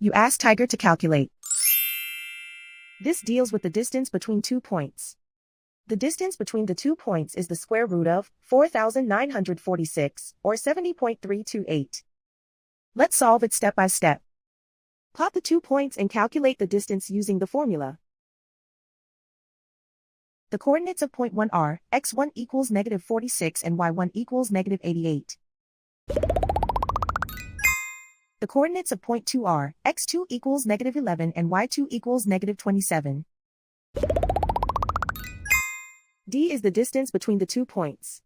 You ask Tiger to calculate. This deals with the distance between 2 points. The distance between the 2 points is the square root of 4,946, or 70.328. Let's solve it step by step. Plot the 2 points and calculate the distance using the formula. The coordinates of point 1 are x1 equals -46 and y1 equals -88. The coordinates of point 2 are x2 equals -11 and y2 equals -27. D is the distance between the 2 points.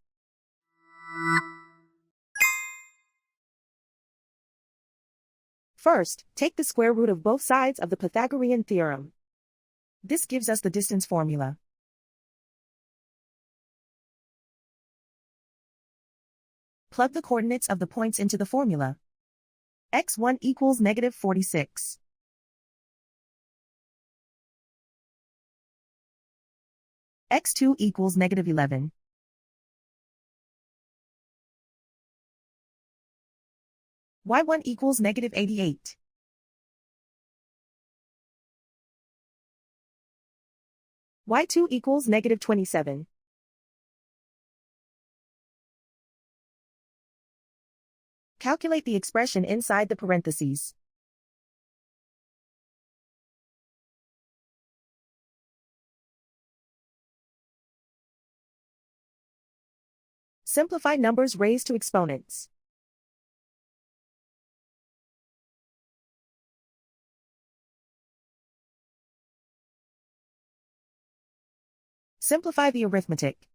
First, take the square root of both sides of the Pythagorean theorem. This gives us the distance formula. Plug the coordinates of the points into the formula. x1 equals -46. x2 equals -11. y1 equals -88. y2 equals -27. Calculate the expression inside the parentheses. Simplify numbers raised to exponents. Simplify the arithmetic.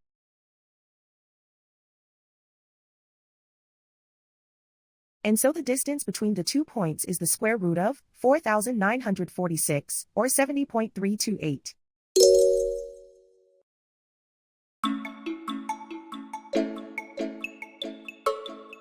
And so the distance between the 2 points is the square root of 4,946, or 70.328.